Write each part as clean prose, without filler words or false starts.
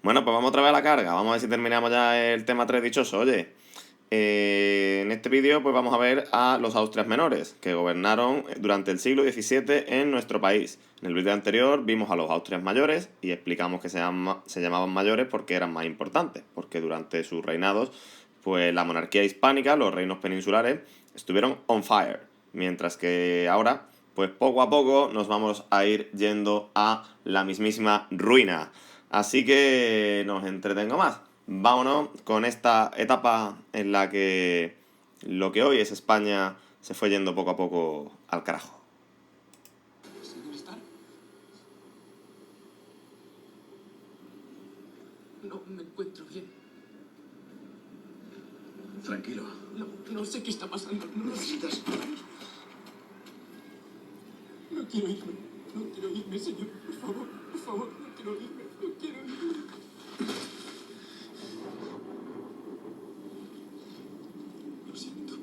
Bueno, pues vamos otra vez a la carga. Vamos a ver si terminamos ya el tema 3 dichoso. Oye, en este vídeo pues vamos a ver a los Austrias menores, que gobernaron durante el siglo XVII en nuestro país. En el vídeo anterior vimos a los Austrias mayores y explicamos que se llamaban mayores porque eran más importantes, porque durante sus reinados pues la monarquía hispánica, los reinos peninsulares, estuvieron on fire, mientras que ahora pues poco a poco nos vamos a ir yendo a la mismísima ruina. Así que nos entretengo más. Vámonos con esta etapa en la que lo que hoy es España se fue yendo poco a poco al carajo. ¿Señor Stark? No me encuentro bien. Tranquilo. No sé qué está pasando. ¿Necesitas? No quiero irme. No quiero irme, señor. Por favor, no quiero irme. No quiero irme. Lo siento.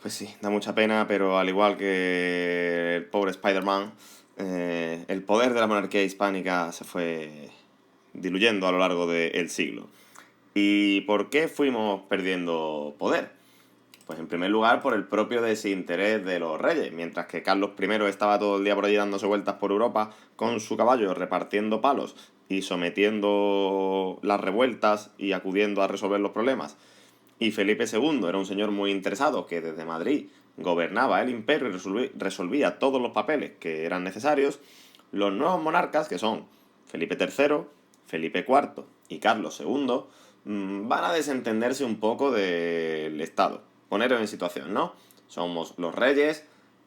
Pues sí, da mucha pena, pero al igual que el pobre Spider-Man, el poder de la monarquía hispánica se fue diluyendo a lo largo del siglo. ¿Y por qué fuimos perdiendo poder? Pues en primer lugar por el propio desinterés de los reyes, mientras que Carlos I estaba todo el día por allí dándose vueltas por Europa con su caballo repartiendo palos y sometiendo las revueltas y acudiendo a resolver los problemas. Y Felipe II era un señor muy interesado que desde Madrid gobernaba el imperio y resolvía todos los papeles que eran necesarios. Los nuevos monarcas, que son Felipe III, Felipe IV y Carlos II, van a desentenderse un poco del Estado. Poneros en situación, ¿no? Somos los reyes,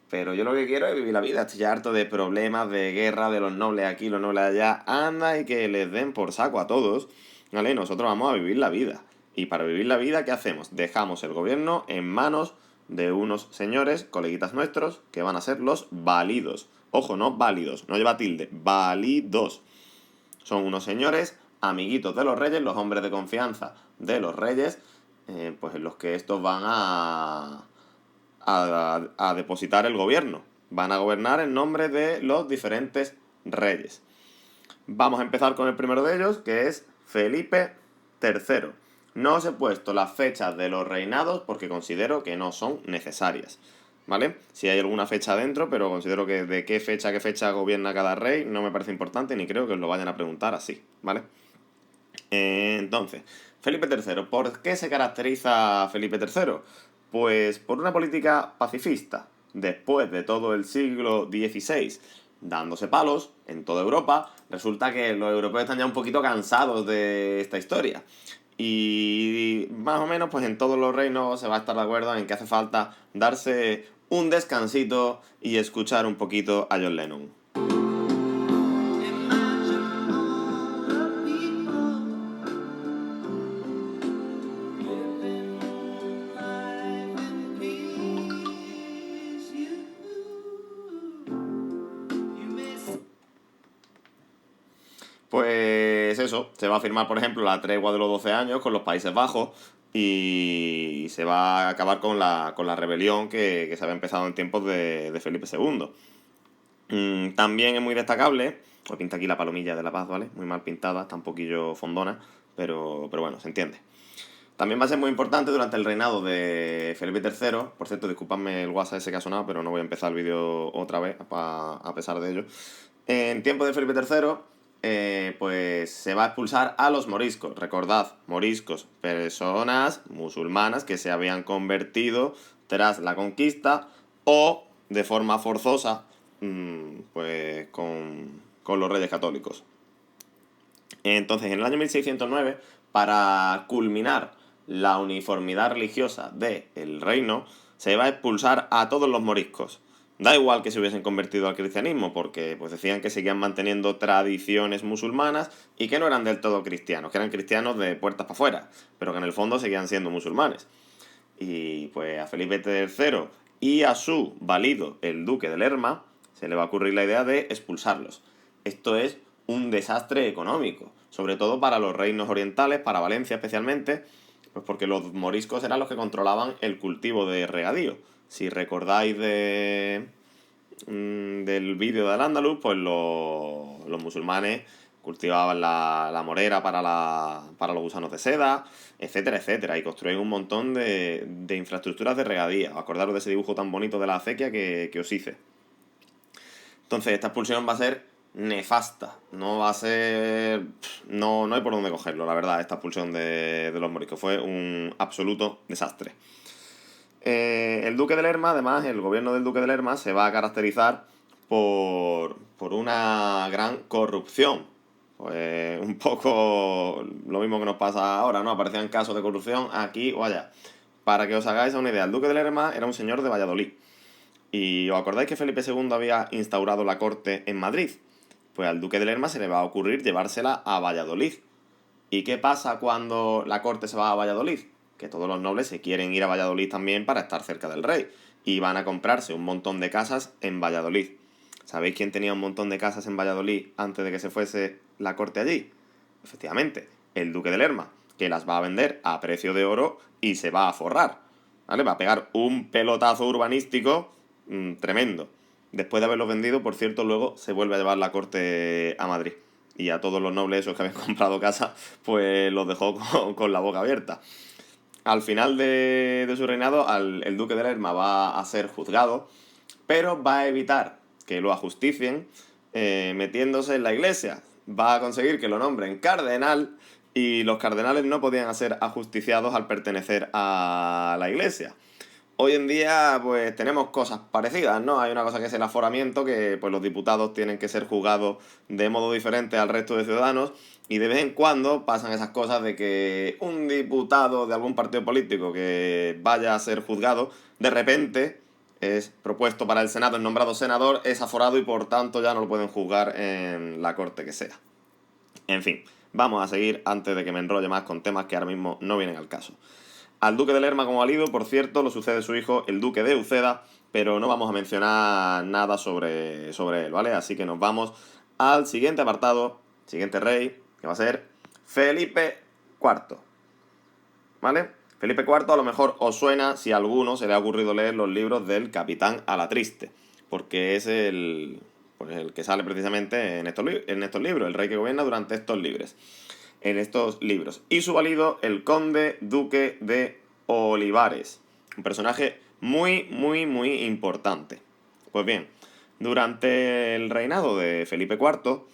pero yo lo que quiero es vivir la vida. Estoy harto de problemas, de guerra, de los nobles aquí, los nobles allá. Anda y que les den por saco a todos. ¿Vale? Nosotros vamos a vivir la vida. Y para vivir la vida, ¿qué hacemos? Dejamos el gobierno en manos de unos señores, coleguitas nuestros, que van a ser los válidos. Ojo, no válidos, no lleva tilde, válidos. Son unos señores, amiguitos de los reyes, los hombres de confianza de los reyes, pues en los que estos van a depositar el gobierno. Van a gobernar en nombre de los diferentes reyes. Vamos a empezar con el primero de ellos, que es Felipe III. No os he puesto las fechas de los reinados porque considero que no son necesarias, ¿vale? Si hay alguna fecha dentro, pero considero que de qué fecha gobierna cada rey no me parece importante ni creo que os lo vayan a preguntar así, ¿vale? Entonces, Felipe III. ¿Por qué se caracteriza Felipe III? Pues por una política pacifista. Después de todo el siglo XVI dándose palos en toda Europa, resulta que los europeos están ya un poquito cansados de esta historia. Y más o menos, pues en todos los reinos se va a estar de acuerdo en que hace falta darse un descansito y escuchar un poquito a John Lennon. Pues eso, se va a firmar, por ejemplo, la tregua de los 12 años con los Países Bajos y se va a acabar con la rebelión que se había empezado en tiempos de Felipe II. También es muy destacable, os pinta aquí la palomilla de la paz, ¿vale? Muy mal pintada, está un poquillo fondona, pero bueno, se entiende. También va a ser muy importante durante el reinado de Felipe III. Por cierto, disculpadme el WhatsApp ese que ha sonado, pero no voy a empezar el vídeo otra vez, a pesar de ello. En tiempo de Felipe III, pues se va a expulsar a los moriscos. Recordad, moriscos, personas musulmanas que se habían convertido tras la conquista o de forma forzosa, pues con los reyes católicos. Entonces, en el año 1609, para culminar la uniformidad religiosa del reino, se va a expulsar a todos los moriscos. Da igual que se hubiesen convertido al cristianismo, porque pues decían que seguían manteniendo tradiciones musulmanas y que no eran del todo cristianos, que eran cristianos de puertas para afuera, pero que en el fondo seguían siendo musulmanes. Y pues a Felipe III y a su valido, el duque de Lerma, se le va a ocurrir la idea de expulsarlos. Esto es un desastre económico, sobre todo para los reinos orientales, para Valencia especialmente, pues porque los moriscos eran los que controlaban el cultivo de regadío. Si recordáis de del vídeo de Al-Ándalus, pues los musulmanes cultivaban la morera para los gusanos de seda, etcétera, etcétera, y construyen un montón de infraestructuras de regadía. Acordaros de ese dibujo tan bonito de la acequia que os hice. Entonces, esta expulsión va a ser nefasta. No va a ser... No hay por dónde cogerlo, la verdad, esta expulsión de los moriscos. Fue un absoluto desastre. El duque de Lerma, además, el gobierno del duque de Lerma se va a caracterizar por una gran corrupción. Pues un poco lo mismo que nos pasa ahora, ¿no? Aparecían casos de corrupción aquí o allá. Para que os hagáis una idea, el duque de Lerma era un señor de Valladolid. ¿Y os acordáis que Felipe II había instaurado la corte en Madrid? Pues al duque de Lerma se le va a ocurrir llevársela a Valladolid. ¿Y qué pasa cuando la corte se va a Valladolid? Que todos los nobles se quieren ir a Valladolid también para estar cerca del rey. Y van a comprarse un montón de casas en Valladolid. ¿Sabéis quién tenía un montón de casas en Valladolid antes de que se fuese la corte allí? Efectivamente, el duque de Lerma, que las va a vender a precio de oro y se va a forrar. ¿Vale? Va a pegar un pelotazo urbanístico tremendo. Después de haberlos vendido, por cierto, luego se vuelve a llevar la corte a Madrid. Y a todos los nobles esos que habían comprado casa, pues los dejó con la boca abierta. Al final de su reinado, el duque de Lerma va a ser juzgado, pero va a evitar que lo ajusticien metiéndose en la iglesia. Va a conseguir que lo nombren cardenal y los cardenales no podían ser ajusticiados al pertenecer a la iglesia. Hoy en día, pues tenemos cosas parecidas, ¿no? Hay una cosa que es el aforamiento, que pues los diputados tienen que ser juzgados de modo diferente al resto de ciudadanos, y de vez en cuando pasan esas cosas de que un diputado de algún partido político que vaya a ser juzgado, de repente es propuesto para el Senado, es nombrado senador, es aforado y por tanto ya no lo pueden juzgar en la corte que sea. En fin, vamos a seguir antes de que me enrolle más con temas que ahora mismo no vienen al caso. Al duque de Lerma como valido, por cierto, lo sucede su hijo, el duque de Uceda, pero no vamos a mencionar nada sobre él, ¿vale? Así que nos vamos al siguiente apartado, siguiente rey, que va a ser Felipe IV, ¿vale? Felipe IV a lo mejor os suena si a alguno se le ha ocurrido leer los libros del Capitán Alatriste, porque es el que sale precisamente en estos libros, el rey que gobierna durante estos libros. En estos libros. Y su valido, el conde duque de Olivares. Un personaje muy, muy, muy importante. Pues bien, durante el reinado de Felipe IV,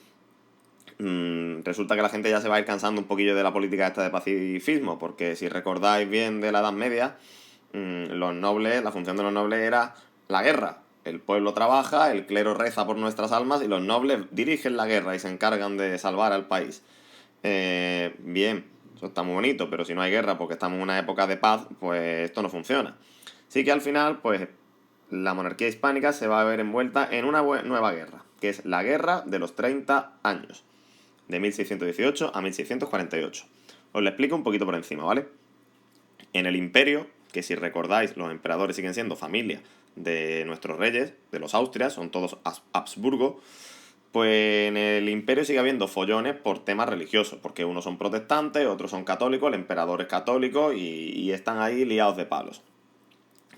resulta que la gente ya se va a ir cansando un poquillo de la política esta de pacifismo, porque si recordáis bien de la Edad Media, los nobles, la función de los nobles era la guerra. El pueblo trabaja, el clero reza por nuestras almas y los nobles dirigen la guerra y se encargan de salvar al país. Bien, eso está muy bonito, pero si no hay guerra porque estamos en una época de paz, pues esto no funciona. Así que al final, pues la monarquía hispánica se va a ver envuelta en una nueva guerra, que es la Guerra de los 30 años, de 1618 a 1648. Os lo explico un poquito por encima, ¿vale? En el imperio, que si recordáis, los emperadores siguen siendo familia de nuestros reyes, de los Austrias, son todos Habsburgo. Pues en el imperio sigue habiendo follones por temas religiosos, porque unos son protestantes, otros son católicos, el emperador es católico y están ahí liados de palos.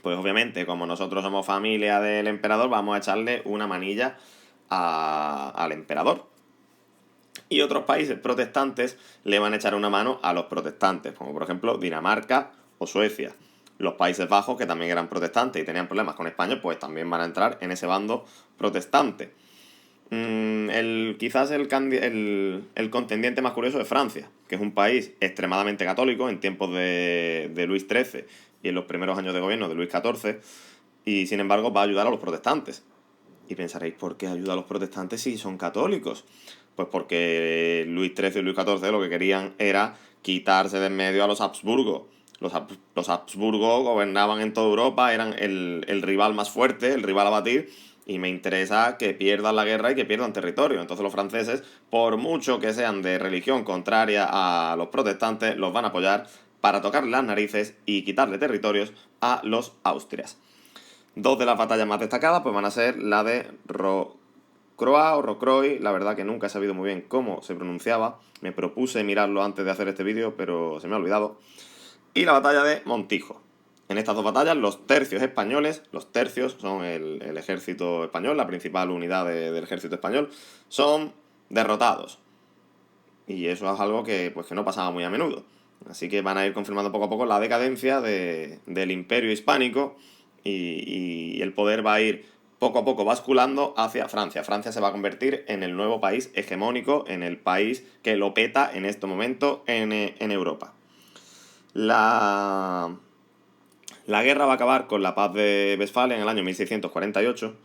Pues obviamente, como nosotros somos familia del emperador, vamos a echarle una manilla al emperador. Y otros países protestantes le van a echar una mano a los protestantes, como por ejemplo Dinamarca o Suecia. Los Países Bajos, que también eran protestantes y tenían problemas con España, pues también van a entrar en ese bando protestante. Quizás el contendiente más curioso es Francia, que es un país extremadamente católico en tiempos de Luis XIII y en los primeros años de gobierno de Luis XIV, y sin embargo va a ayudar a los protestantes. Y pensaréis, ¿por qué ayuda a los protestantes si son católicos? Pues porque Luis XIII y Luis XIV lo que querían era quitarse de en medio a los Habsburgo. Los Habsburgo gobernaban en toda Europa, eran el rival más fuerte, el rival a batir, y me interesa que pierdan la guerra y que pierdan territorio. Entonces los franceses, por mucho que sean de religión contraria a los protestantes, los van a apoyar para tocarle las narices y quitarle territorios a los Austrias. Dos de las batallas más destacadas pues van a ser la de Rocroi o Rocroi, la verdad que nunca he sabido muy bien cómo se pronunciaba, me propuse mirarlo antes de hacer este vídeo, pero se me ha olvidado, y la batalla de Montijo. En estas dos batallas, los tercios españoles, los tercios son el ejército español, la principal unidad del ejército español, son derrotados. Y eso es algo que, pues, que no pasaba muy a menudo. Así que van a ir confirmando poco a poco la decadencia del imperio hispánico y el poder va a ir poco a poco basculando hacia Francia. Francia se va a convertir en el nuevo país hegemónico, en el país que lo peta en este momento en Europa. La guerra va a acabar con la paz de Westfalia en el año 1648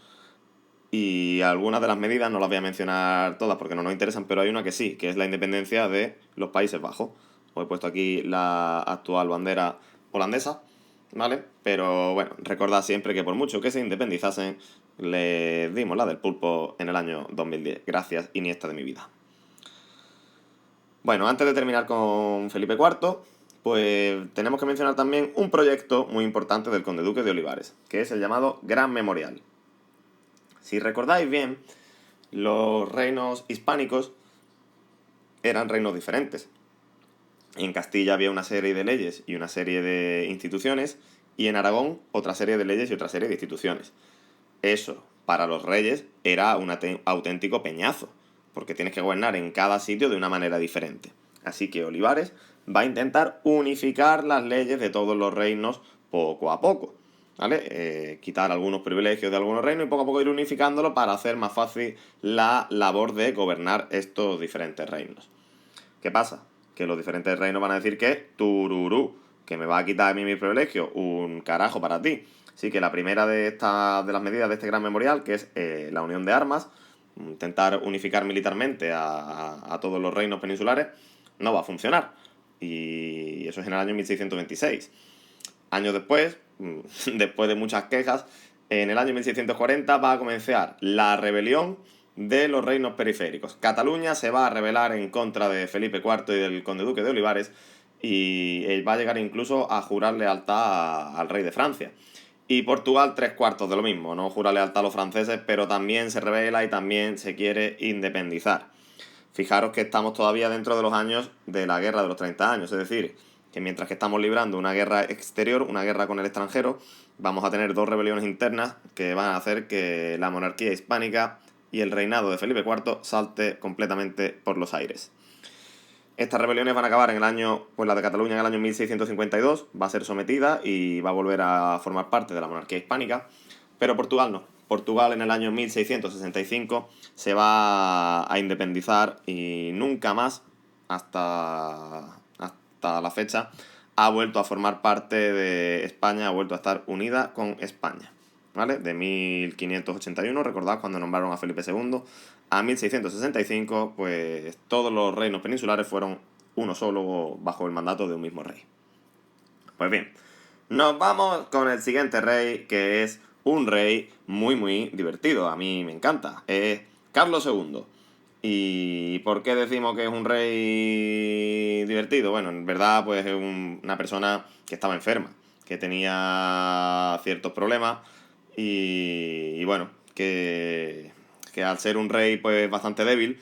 y algunas de las medidas no las voy a mencionar todas porque no nos interesan, pero hay una que sí, que es la independencia de los Países Bajos. Os he puesto aquí la actual bandera holandesa, ¿vale? Pero bueno, recordad siempre que por mucho que se independizasen, le dimos la del pulpo en el año 2010. Gracias, Iniesta de mi vida. Bueno, antes de terminar con Felipe IV, pues tenemos que mencionar también un proyecto muy importante del conde duque de Olivares, que es el llamado Gran Memorial. Si recordáis bien, los reinos hispánicos eran reinos diferentes. En Castilla había una serie de leyes y una serie de instituciones, y en Aragón otra serie de leyes y otra serie de instituciones. Eso, para los reyes, era un auténtico peñazo, porque tienes que gobernar en cada sitio de una manera diferente. Así que Olivares va a intentar unificar las leyes de todos los reinos poco a poco, ¿vale? Quitar algunos privilegios de algunos reinos y poco a poco ir unificándolo para hacer más fácil la labor de gobernar estos diferentes reinos. ¿Qué pasa? Que los diferentes reinos van a decir que tururú, que me va a quitar a mí mis privilegios, un carajo para ti. Así que la primera de las medidas de este gran memorial, que es la unión de armas, intentar unificar militarmente a todos los reinos peninsulares, no va a funcionar. Y eso es en el año 1626. Años después, después de muchas quejas, en el año 1640 va a comenzar la rebelión de los reinos periféricos. Cataluña se va a rebelar en contra de Felipe IV y del conde duque de Olivares y va a llegar incluso a jurar lealtad al rey de Francia. Y Portugal 3/4 de lo mismo, no jura lealtad a los franceses, pero también se rebela y también se quiere independizar. Fijaros que estamos todavía dentro de los años de la guerra de los 30 años, es decir, que mientras que estamos librando una guerra exterior, una guerra con el extranjero, vamos a tener dos rebeliones internas que van a hacer que la monarquía hispánica y el reinado de Felipe IV salte completamente por los aires. Estas rebeliones van a acabar en el año, pues la de Cataluña en el año 1652, va a ser sometida y va a volver a formar parte de la monarquía hispánica, pero Portugal no. Portugal en el año 1665 se va a independizar y nunca más, hasta la fecha, ha vuelto a formar parte de España, ha vuelto a estar unida con España. ¿Vale? De 1581, recordad cuando nombraron a Felipe II, a 1665, pues todos los reinos peninsulares fueron uno solo bajo el mandato de un mismo rey. Pues bien, nos vamos con el siguiente rey, que es un rey muy muy divertido, a mí me encanta, es Carlos II. ¿Y por qué decimos que es un rey divertido? Bueno, en verdad pues es una persona que estaba enferma, que tenía ciertos problemas y bueno, que al ser un rey pues bastante débil,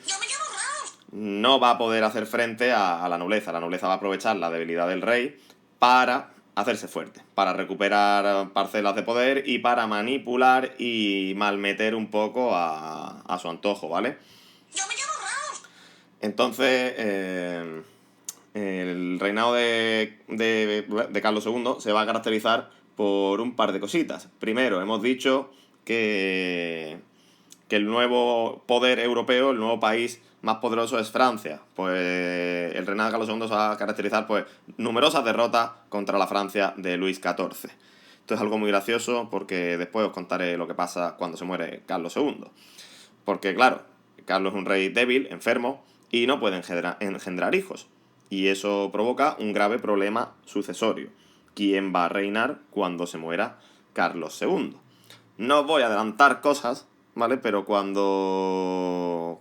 no va a poder hacer frente a la nobleza. La nobleza va a aprovechar la debilidad del rey para hacerse fuerte, para recuperar parcelas de poder y para manipular y malmeter un poco a su antojo, ¿vale? Entonces, el reinado de Carlos II se va a caracterizar por un par de cositas. Primero, hemos dicho que el nuevo poder europeo, el nuevo país más poderoso es Francia. Pues el reinado de Carlos II se va a caracterizar por numerosas derrotas contra la Francia de Luis XIV. Esto es algo muy gracioso porque después os contaré lo que pasa cuando se muere Carlos II. Porque claro, Carlos es un rey débil, enfermo, y no puede engendrar hijos. Y eso provoca un grave problema sucesorio. ¿Quién va a reinar cuando se muera Carlos II? No os voy a adelantar cosas, ¿vale? Pero cuando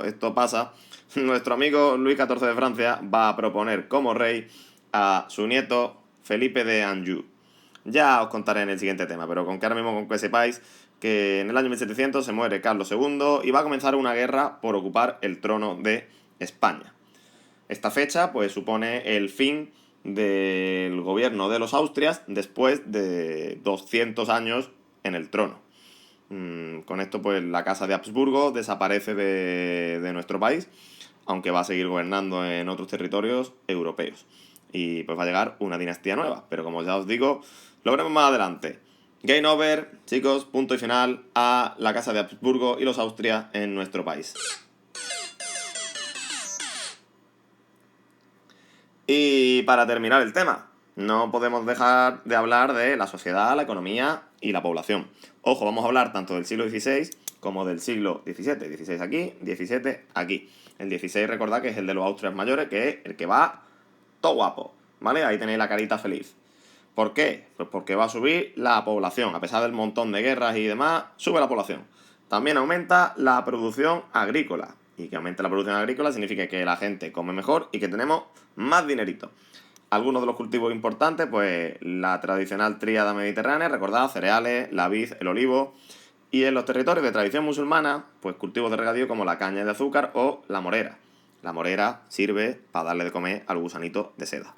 esto pasa, nuestro amigo Luis XIV de Francia va a proponer como rey a su nieto Felipe de Anjou. Ya os contaré en el siguiente tema, pero con que ahora mismo con que sepáis que en el año 1700 se muere Carlos II y va a comenzar una guerra por ocupar el trono de España. Esta fecha pues supone el fin del gobierno de los Austrias después de 200 años en el trono. Con esto, pues la casa de Habsburgo desaparece de nuestro país, aunque va a seguir gobernando en otros territorios europeos. Y pues va a llegar una dinastía nueva, pero como ya os digo, lo veremos más adelante. Game over, chicos, punto y final a la casa de Habsburgo y los Austrias en nuestro país. Y para terminar el tema, no podemos dejar de hablar de la sociedad, la economía y la población. Ojo, vamos a hablar tanto del siglo XVI como del siglo XVII. 16 aquí, 17 aquí. El 16 recordad que es el de los Austrias mayores, que es el que va todo guapo, ¿vale? Ahí tenéis la carita feliz. ¿Por qué? Pues porque va a subir la población. A pesar del montón de guerras y demás, sube la población. También aumenta la producción agrícola. Y que aumente la producción agrícola significa que la gente come mejor y que tenemos más dinerito. Algunos de los cultivos importantes, pues la tradicional tríada mediterránea, recordad, cereales, la vid, el olivo. Y en los territorios de tradición musulmana, pues cultivos de regadío como la caña de azúcar o la morera. La morera sirve para darle de comer al gusanito de seda.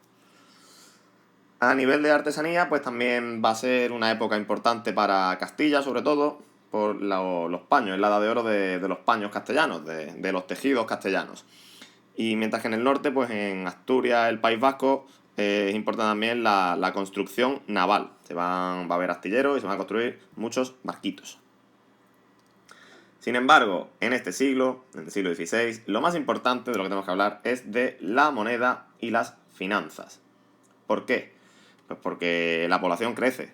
A nivel de artesanía, pues también va a ser una época importante para Castilla, sobre todo, por los paños, es la edad de oro de los paños castellanos, de los tejidos castellanos. Y mientras que en el norte, pues en Asturias, el País Vasco, es importante también la construcción naval. Va a haber astilleros y se van a construir muchos barquitos. Sin embargo, en este siglo, en el siglo XVI, lo más importante de lo que tenemos que hablar es de la moneda y las finanzas. ¿Por qué? Pues porque la población crece.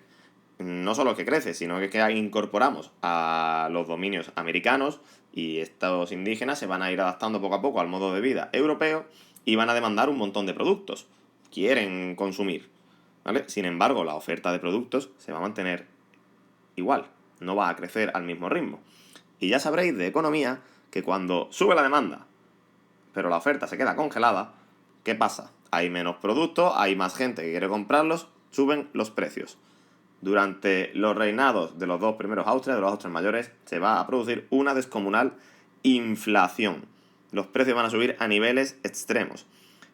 No solo que crece, sino que incorporamos a los dominios americanos y estos indígenas se van a ir adaptando poco a poco al modo de vida europeo y van a demandar un montón de productos. Quieren consumir, ¿vale? Sin embargo, la oferta de productos se va a mantener igual, no va a crecer al mismo ritmo. Y ya sabréis de economía que cuando sube la demanda, pero la oferta se queda congelada, ¿qué pasa? Hay menos productos, hay más gente que quiere comprarlos, suben los precios. Durante los reinados de los dos primeros Austrias, de los Austrias mayores, se va a producir una descomunal inflación. Los precios van a subir a niveles extremos.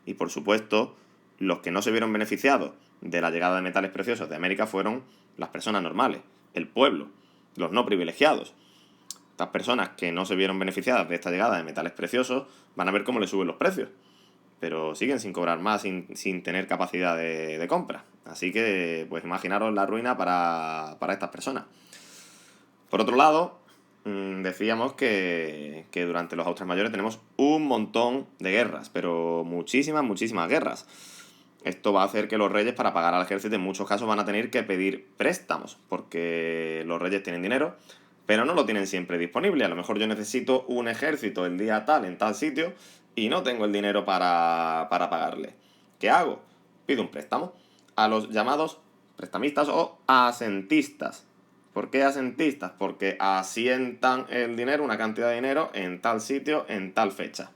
Y por supuesto, los que no se vieron beneficiados de la llegada de metales preciosos de América fueron las personas normales, el pueblo, los no privilegiados. Estas personas que no se vieron beneficiadas de esta llegada de metales preciosos van a ver cómo les suben los precios, pero siguen sin cobrar más, sin tener capacidad de compra. Así que, pues imaginaros la ruina para estas personas. Por otro lado, decíamos que durante los Austrias mayores tenemos un montón de guerras, pero muchísimas, muchísimas guerras. Esto va a hacer que los reyes, para pagar al ejército, en muchos casos van a tener que pedir préstamos, porque los reyes tienen dinero, pero no lo tienen siempre disponible. A lo mejor yo necesito un ejército el día tal, en tal sitio, y no tengo el dinero para pagarle. ¿Qué hago? Pido un préstamo a los llamados prestamistas o asentistas. ¿Por qué asentistas? Porque asientan el dinero, una cantidad de dinero, en tal sitio, en tal fecha.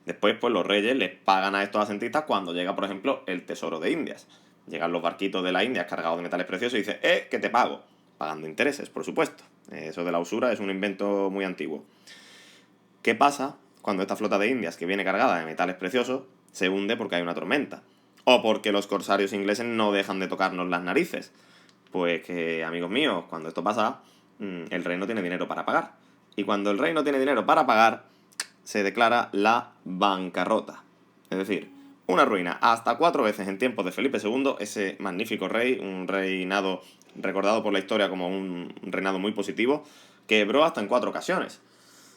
Después, pues los reyes les pagan a estos asentistas cuando llega, por ejemplo, el tesoro de Indias. Llegan los barquitos de la India cargados de metales preciosos y dicen, que te pago. Pagando intereses, por supuesto. Eso de la usura es un invento muy antiguo. ¿Qué pasa cuando esta flota de Indias, que viene cargada de metales preciosos, se hunde porque hay una tormenta? O porque los corsarios ingleses no dejan de tocarnos las narices. Pues que, amigos míos, cuando esto pasa, el rey no tiene dinero para pagar. Y cuando el rey no tiene dinero para pagar, se declara la bancarrota. Es decir, una ruina hasta 4 veces en tiempos de Felipe II, ese magnífico rey, un reinado recordado por la historia como un reinado muy positivo, quebró hasta en 4 ocasiones.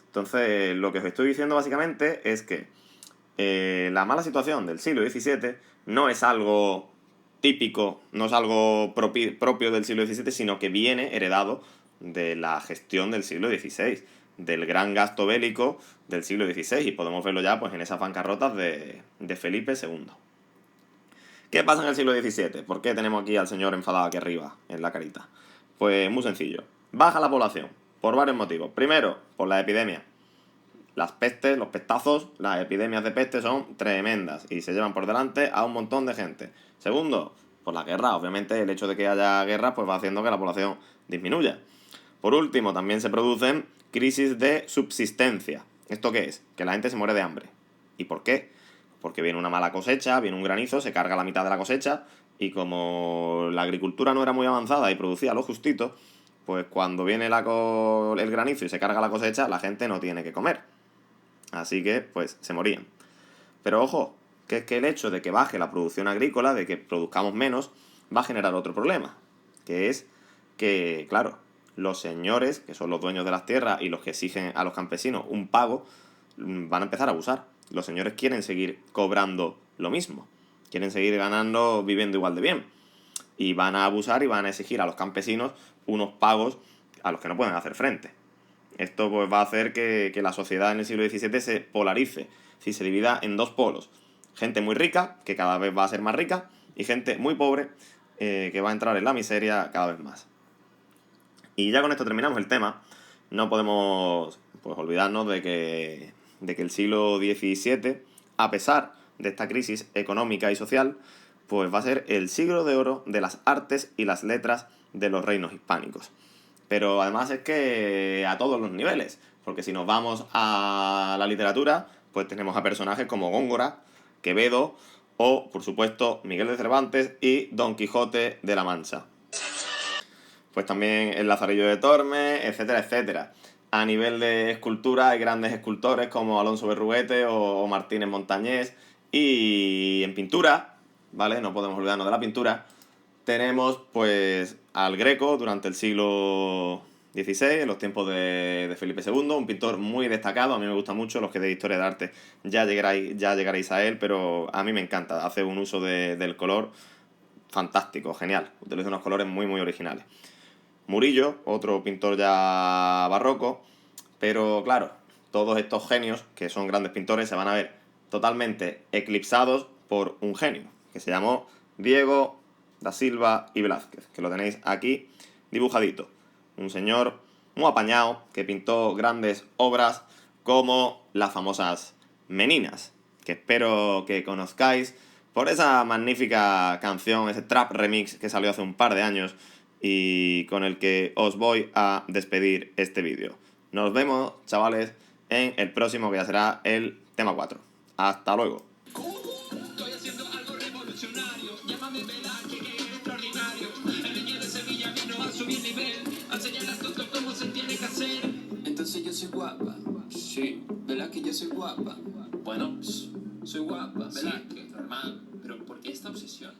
Entonces, lo que os estoy diciendo básicamente es que la mala situación del siglo XVII no es algo típico, no es algo propio del siglo XVII, sino que viene heredado de la gestión del siglo XVI, del gran gasto bélico del siglo XVI, y podemos verlo ya pues en esas bancarrotas de Felipe II. ¿Qué pasa en el siglo XVII? ¿Por qué tenemos aquí al señor enfadado aquí arriba, en la carita? Pues muy sencillo. Baja la población, por varios motivos. Primero, por la epidemia. Las pestes, los pestazos, las epidemias de peste son tremendas y se llevan por delante a un montón de gente. Segundo, por la guerra. Obviamente el hecho de que haya guerra pues va haciendo que la población disminuya. Por último, también se producen crisis de subsistencia. ¿Esto qué es? Que la gente se muere de hambre. ¿Y por qué? porque viene una mala cosecha, viene un granizo, se carga la mitad de la cosecha, y como la agricultura no era muy avanzada y producía lo justito, pues cuando viene el granizo y se carga la cosecha, la gente no tiene que comer. Así que, pues, se morían. Pero ojo, que es que el hecho de que baje la producción agrícola, de que produzcamos menos, va a generar otro problema, que es que, claro, los señores, que son los dueños de las tierras y los que exigen a los campesinos un pago, van a empezar a abusar. Los señores quieren seguir cobrando lo mismo, quieren seguir ganando, viviendo igual de bien. Y van a abusar y van a exigir a los campesinos unos pagos a los que no pueden hacer frente. Esto pues va a hacer que la sociedad en el siglo XVII se polarice, si se divida en dos polos. Gente muy rica, que cada vez va a ser más rica, y gente muy pobre, que va a entrar en la miseria cada vez más. Y ya con esto terminamos el tema. No podemos, pues, olvidarnos de que el siglo XVII, a pesar de esta crisis económica y social, pues va a ser el siglo de oro de las artes y las letras de los reinos hispánicos. Pero además es que a todos los niveles, porque si nos vamos a la literatura, pues tenemos a personajes como Góngora, Quevedo o, por supuesto, Miguel de Cervantes y Don Quijote de la Mancha. Pues también el Lazarillo de Tormes, etcétera, etcétera. A nivel de escultura hay grandes escultores como Alonso Berruguete o Martínez Montañés. Y en pintura, ¿vale? No podemos olvidarnos de la pintura. Tenemos pues al Greco durante el siglo XVI, en los tiempos de Felipe II, un pintor muy destacado, a mí me gusta mucho, los que de historia de arte ya llegaréis a él, pero a mí me encanta, hace un uso del color fantástico, genial, utiliza unos colores muy muy originales. Murillo, otro pintor ya barroco, pero claro, todos estos genios, que son grandes pintores, se van a ver totalmente eclipsados por un genio, que se llamó Diego da Silva y Velázquez, que lo tenéis aquí dibujadito. Un señor muy apañado que pintó grandes obras como las famosas Meninas, que espero que conozcáis por esa magnífica canción, ese trap remix que salió hace un par de años y con el que os voy a despedir este vídeo. Nos vemos, chavales, en el próximo, que ya será el tema 4. Hasta luego. Estoy haciendo algo revolucionario. Llámame Velázquez, que es extraordinario. El niño de Sevilla vino a subir nivel, a enseñar a todos cómo se tiene que hacer. Entonces yo soy guapa. Sí. ¿Verdad que yo soy guapa? Bueno, soy guapa. Velázquez, normal. Pero ¿por qué esta obsesión?